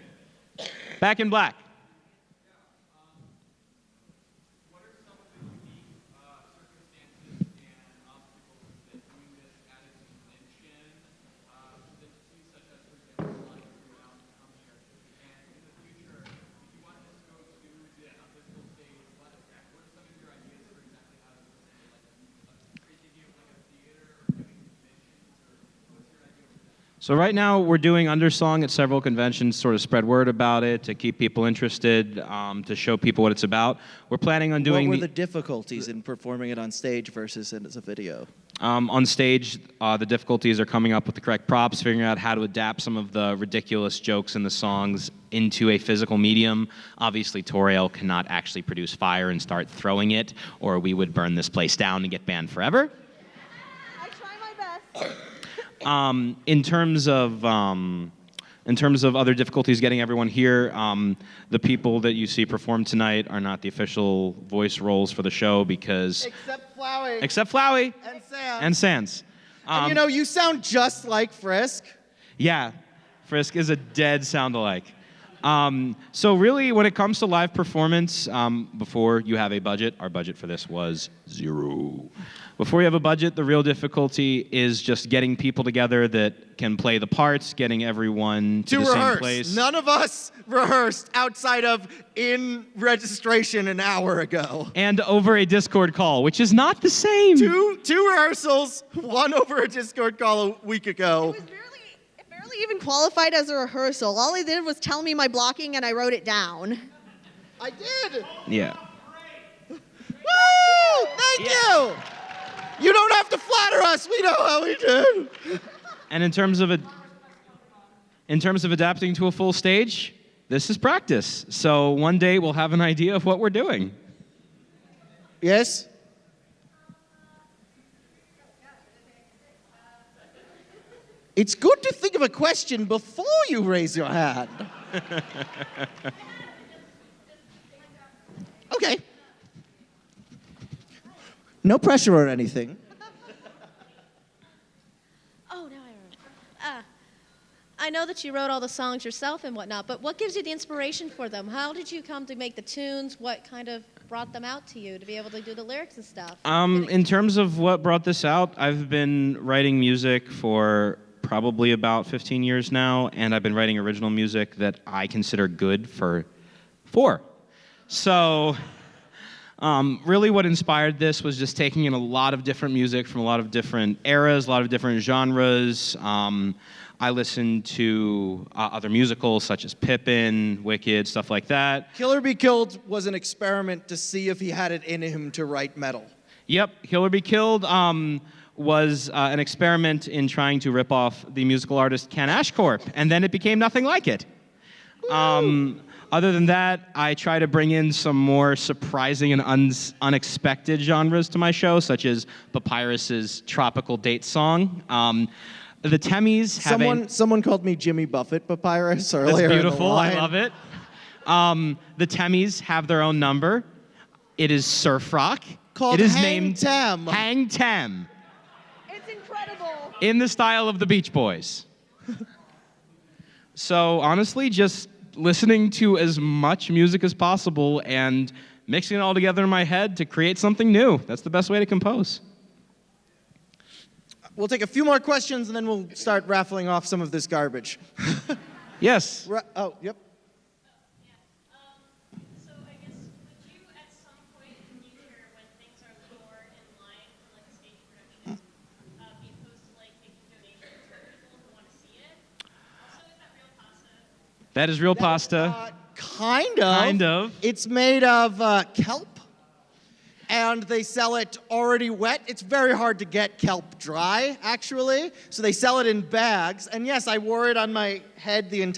Speaker 5: Back in Black. So right now we're doing Undersong at several conventions, sort of spread word about it, to keep people interested, to show people what it's about. We're planning on doing
Speaker 1: What were the difficulties in performing it on stage versus as a video?
Speaker 5: on stage, the difficulties are coming up with the correct props, figuring out how to adapt some of the ridiculous jokes in the songs into a physical medium. Obviously, Toriel cannot actually produce fire and start throwing it, or we would burn this place down and get banned forever.
Speaker 17: I try my best.
Speaker 5: In terms of other difficulties getting everyone here, the people that you see perform tonight are not the official voice roles for the show because...
Speaker 1: Except Flowey.
Speaker 5: And Sans.
Speaker 1: And you know, you sound just like Frisk.
Speaker 5: Yeah, Frisk is a dead sound-alike. So really, when it comes to live performance, before you have a budget, our budget for this was 0. Before you have a budget, the real difficulty is just getting people together that can play the parts, getting everyone to the
Speaker 1: rehearse.
Speaker 5: same place.
Speaker 1: None of us rehearsed outside of in registration an hour ago.
Speaker 5: And over a Discord call, which is not the same.
Speaker 1: Two rehearsals, one over a Discord call a week ago.
Speaker 17: It barely even qualified as a rehearsal. All I did was tell me my blocking and I wrote it down.
Speaker 1: I did.
Speaker 5: Yeah.
Speaker 1: Woo! Thank you. You don't have to flatter us. We know how we do.
Speaker 5: And in terms of adapting to a full stage, this is practice. So one day we'll have an idea of what we're doing.
Speaker 1: Yes? It's good to think of a question before you raise your hand. Okay. No pressure or anything.
Speaker 18: Oh, now I remember. I know that you wrote all the songs yourself and whatnot, but what gives you the inspiration for them? How did you come to make the tunes? What kind of brought them out to you to be able to do the lyrics and stuff?
Speaker 5: In terms of what brought this out, I've been writing music for probably about 15 years now, and I've been writing original music that I consider good for 4. So really what inspired this was just taking in a lot of different music from a lot of different eras, a lot of different genres. I listened to other musicals such as Pippin, Wicked, stuff like that.
Speaker 1: Killer Be Killed was an experiment to see if he had it in him to write metal.
Speaker 5: Yep, Kill or Be Killed was an experiment in trying to rip off the musical artist Ken Ashcorp, and then it became nothing like it. Other than that, I try to bring in some more surprising and unexpected genres to my show, such as Papyrus's tropical date song. The Temmies have
Speaker 1: Someone called me Jimmy Buffett Papyrus earlier.
Speaker 5: That's
Speaker 1: in the
Speaker 5: beautiful.
Speaker 1: line.
Speaker 5: I love it. The Temmies have their own number. It is surf rock.
Speaker 1: Called
Speaker 5: it is
Speaker 1: Hang
Speaker 5: named
Speaker 1: Tem.
Speaker 5: Hang Tem.
Speaker 17: It's incredible.
Speaker 5: In the style of the Beach Boys. So honestly, just listening to as much music as possible and mixing it all together in my head to create something new. That's the best way to compose.
Speaker 1: We'll take a few more questions and then we'll start raffling off some of this garbage.
Speaker 5: Yes.
Speaker 1: Oh, yep.
Speaker 5: That is real pasta.
Speaker 1: Kind of.
Speaker 5: Kind of.
Speaker 1: It's made of kelp, and they sell it already wet. It's very hard to get kelp dry, actually. So they sell it in bags. And yes, I wore it on my head in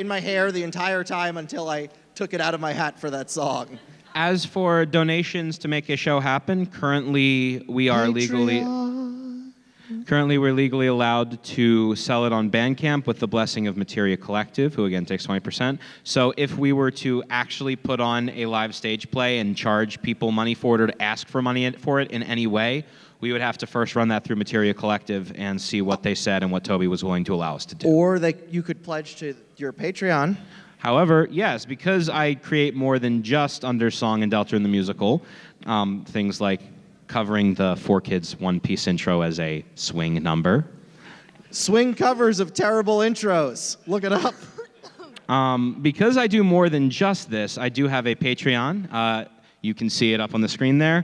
Speaker 1: my hair the entire time until I took it out of my hat for that song.
Speaker 5: As for donations to make a show happen, currently we're legally allowed to sell it on Bandcamp with the blessing of Materia Collective, who again takes 20%. So if we were to actually put on a live stage play and charge people money for it or to ask for money for it in any way, we would have to first run that through Materia Collective and see what they said and what Toby was willing to allow us to do.
Speaker 1: Or you could pledge to your Patreon.
Speaker 5: However, yes, because I create more than just Undersong and Delta in the Musical, things like covering the 4Kids One Piece intro as a swing number.
Speaker 1: Swing covers of terrible intros. Look it up.
Speaker 5: Because I do more than just this, I do have a Patreon. You can see it up on the screen there.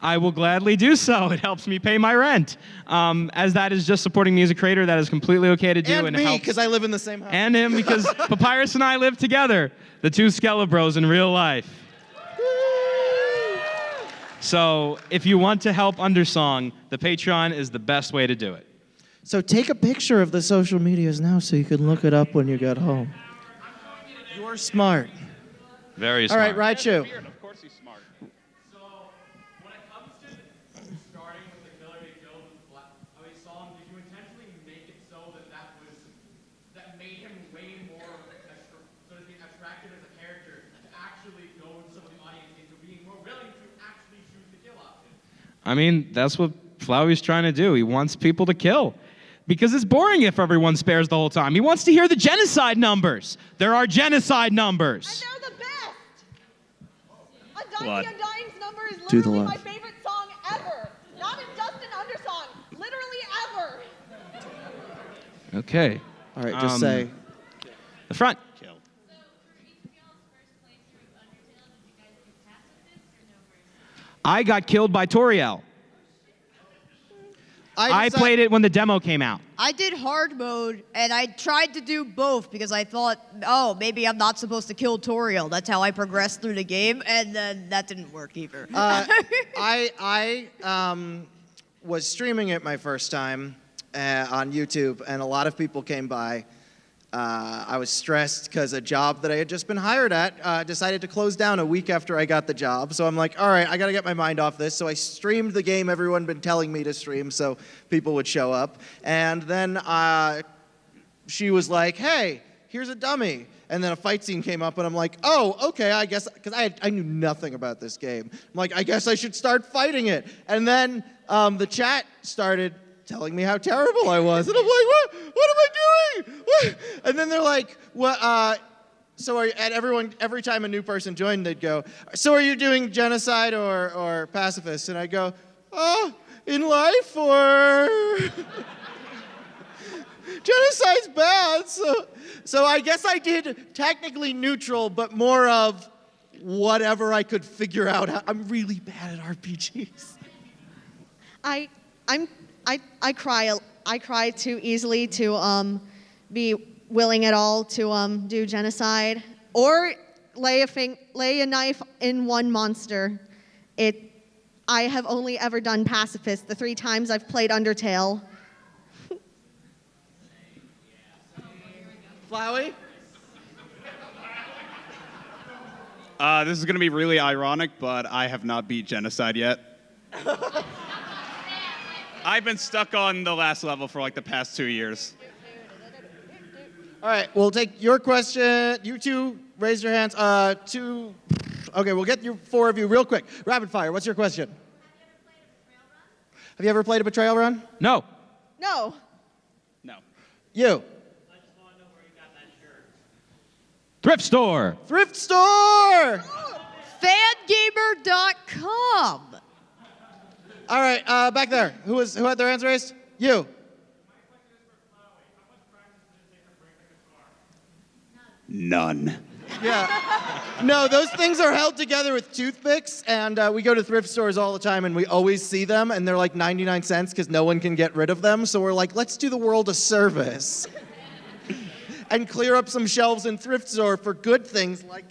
Speaker 5: I will gladly do so. It helps me pay my rent. As that is just supporting music creator, that is completely okay to do.
Speaker 1: And me, because I live in the same house.
Speaker 5: And him, because Papyrus and I live together. The two Skelebros in real life. So if you want to help Undersong, the Patreon is the best way to do it.
Speaker 1: So take a picture of the social medias now so you can look it up when you get home. You're smart.
Speaker 5: Very smart.
Speaker 1: All right, Raichu.
Speaker 14: Of course he's smart.
Speaker 5: So when it comes to starting with the Killer Be Killed of a song, did you intentionally make it so that made him way more, so to speak, attractive as a character to actually go into some of the audience into being more willing to actually choose the kill option? I mean, that's what Flowey's trying to do. He wants people to kill. Because it's boring if everyone spares the whole time. He wants to hear the genocide numbers. There are genocide numbers.
Speaker 17: And they're the best.
Speaker 5: Blood.
Speaker 17: Undying's number is
Speaker 1: Do the
Speaker 17: literally
Speaker 1: love.
Speaker 17: my favorite song ever. Not just an Undersong. Literally ever.
Speaker 5: Okay.
Speaker 1: All right, just say.
Speaker 5: The front. I got killed by Toriel. I played it when the demo came out.
Speaker 16: I did hard mode, and I tried to do both because I thought, oh, maybe I'm not supposed to kill Toriel. That's how I progressed through the game, and then that didn't work either.
Speaker 1: I was streaming it my first time on YouTube, and a lot of people came by. I was stressed because a job that I had just been hired at decided to close down a week after I got the job. So I'm like, all right, I got to get my mind off this. So I streamed the game everyone had been telling me to stream so people would show up. And then she was like, hey, here's a dummy. And then a fight scene came up, and I'm like, oh, okay, I guess, because I knew nothing about this game. I'm like, I guess I should start fighting it. And then the chat started telling me how terrible I was. And I'm like, what am I doing? What? And then they're like, what, so are you, and every time a new person joined, they'd go, so are you doing genocide or pacifist? And I go, in life or... Genocide's bad, so I guess I did technically neutral, but more of whatever I could figure out. I'm really bad at RPGs.
Speaker 17: I cry too easily to be willing at all to do genocide or lay a knife in one monster. I have only ever done pacifist the 3 times I've played Undertale.
Speaker 1: Flowey?
Speaker 19: This is going to be really ironic, but I have not beat Genocide yet. I've been stuck on the last level for like the past 2 years.
Speaker 1: All right, we'll take your question. You two, raise your hands. Okay, we'll get you 4 of you real quick. Rapid fire, what's your question? Have you ever played a betrayal run?
Speaker 5: No.
Speaker 17: No.
Speaker 19: No.
Speaker 1: You?
Speaker 5: Thrift store.
Speaker 1: Thrift store!
Speaker 16: Fangamer.com.
Speaker 1: All right, back there. Who had their hands raised? You.
Speaker 2: None.
Speaker 1: Yeah. No, those things are held together with toothpicks, and we go to thrift stores all the time, and we always see them, and they're like 99 cents because no one can get rid of them. So we're like, let's do the world a service and clear up some shelves in thrift store for good things like...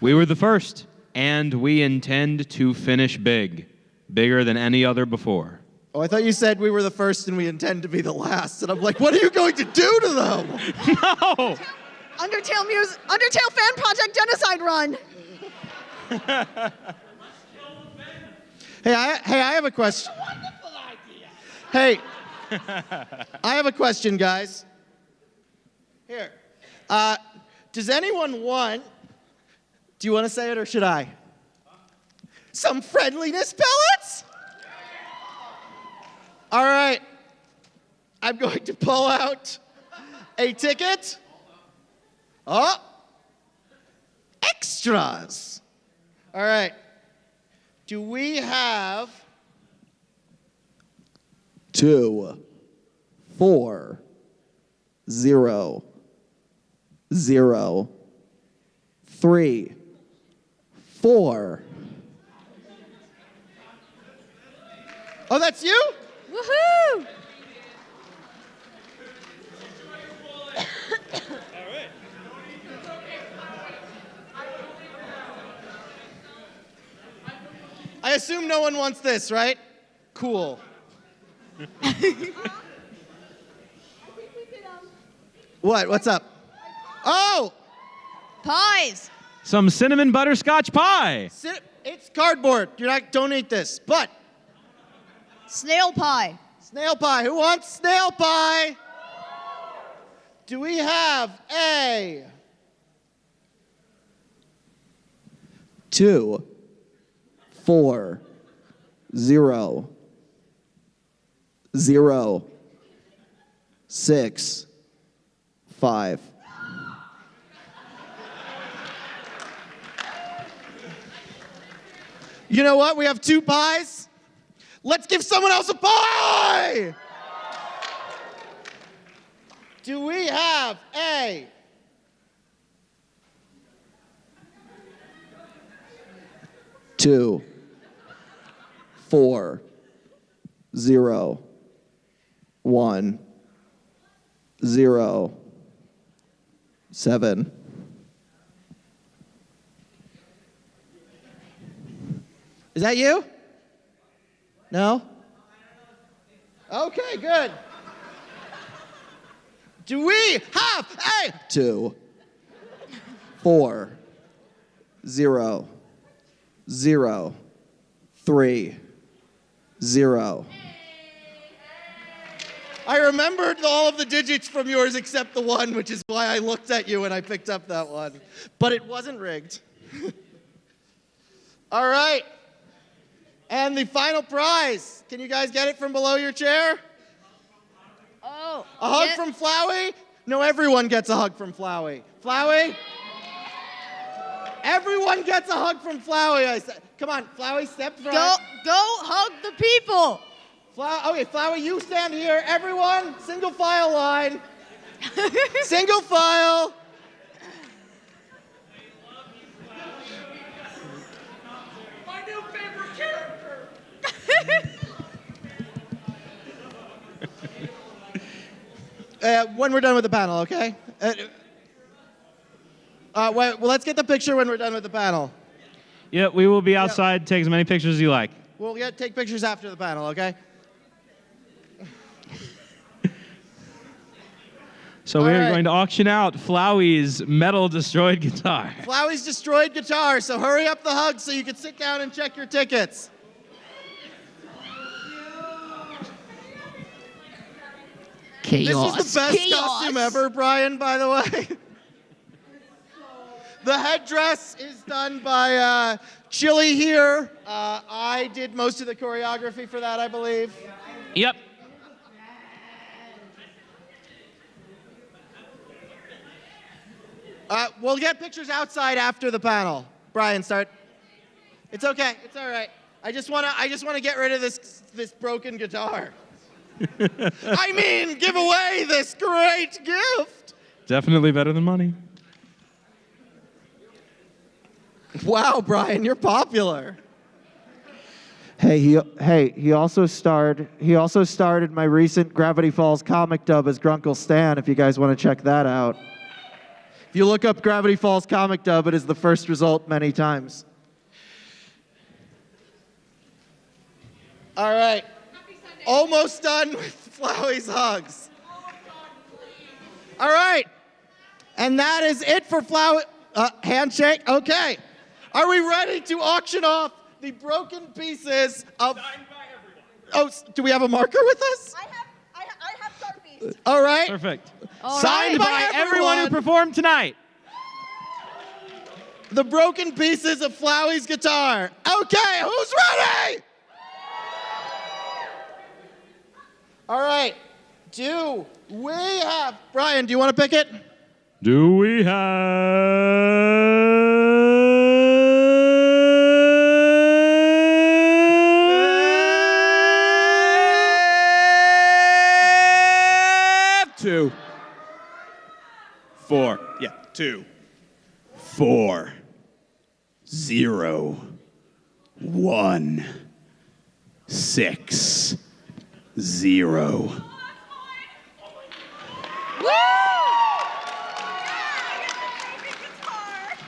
Speaker 5: We were the first, and we intend to finish big. Bigger than any other before.
Speaker 1: Oh, I thought you said we were the first and we intend to be the last. And I'm like, what are you going to do to them?
Speaker 5: No!
Speaker 17: Undertale fan project genocide run.
Speaker 1: Hey, I have a question.
Speaker 2: Wonderful idea.
Speaker 1: Hey, I have a question, guys. Here. Does anyone want... Do you want to say it or should I? Some friendliness pellets? All right. I'm going to pull out a ticket. Oh. Extras. All right. Do we have 2, 4, 0, 0, 3, 4. Oh, that's you?
Speaker 16: Woohoo!
Speaker 1: I assume no one wants this, right? Cool. What? What's up? Oh!
Speaker 16: Pies.
Speaker 5: Some cinnamon butterscotch pie.
Speaker 1: It's cardboard. Don't eat this. But
Speaker 16: snail pie.
Speaker 1: Snail pie. Who wants snail pie? Do we have a 2, 4, 0, 0, 6, 5? You know what? We have 2 pies. Let's give someone else a pie! Do we have a 2, 4, 0, 1, 0, 7? Is that you? No? Okay, good. Do we have a 2, 4,
Speaker 20: 0, 0, 3, 0.
Speaker 1: I remembered all of the digits from yours except the 1, which is why I looked at you and I picked up that 1. But it wasn't rigged. All right. And the final prize. Can you guys get it from below your chair?
Speaker 16: Oh.
Speaker 1: A hug from Flowey? No, everyone gets a hug from Flowey. Flowey? Everyone gets a hug from Flowey. I said, come on, Flowey, step front.
Speaker 16: Go hug the people.
Speaker 1: Okay, Flowey, you stand here. Everyone, single file line. Single file.
Speaker 11: My new favorite character.
Speaker 1: When we're done with the panel, okay? Well, let's get the picture when we're done with the panel.
Speaker 5: Yeah, we will be outside. Take as many pictures as you like.
Speaker 1: We'll take pictures after the panel, okay?
Speaker 5: So we are going to auction out Flowey's metal destroyed guitar.
Speaker 1: Flowey's destroyed guitar, so hurry up the hug so you can sit down and check your tickets.
Speaker 11: Chaos.
Speaker 1: This is the best costume ever, Brian, by the way. The headdress is done by Chili here. I did most of the choreography for that, I believe.
Speaker 5: Yep.
Speaker 1: We'll get pictures outside after the panel. Brian, start. It's okay. It's all right. I just want to get rid of this broken guitar. I mean, give away this great gift.
Speaker 5: Definitely better than money.
Speaker 1: Wow, Brian, you're popular.
Speaker 20: Hey, he also starred in my recent Gravity Falls comic dub as Grunkle Stan, if you guys want to check that out. If you look up Gravity Falls comic dub, it is the first result many times.
Speaker 1: All right. Almost done with Flowey's hugs. All right. And that is it for Flowey. Handshake? Okay. Are we ready to auction off the broken pieces of... Signed by everyone. Oh, do we have a marker with us?
Speaker 16: I have Sharpies.
Speaker 1: All right.
Speaker 5: Perfect.
Speaker 1: Signed by
Speaker 5: everyone who performed tonight.
Speaker 1: The broken pieces of Flowey's guitar. Okay, who's ready? All right. Do we have... Brian, do you want to pick it?
Speaker 8: Do we have
Speaker 2: 2, 4, 2, 4, 0, 1, 6, 0.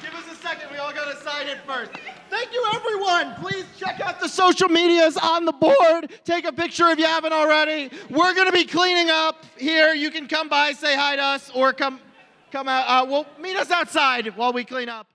Speaker 1: Give us a second. We all got to sign it first. Thank you, everyone. Please check out the social medias on the board. Take a picture if you haven't already. We're going to be cleaning up here. You can come by, say hi to us, or come out. Meet us outside while we clean up.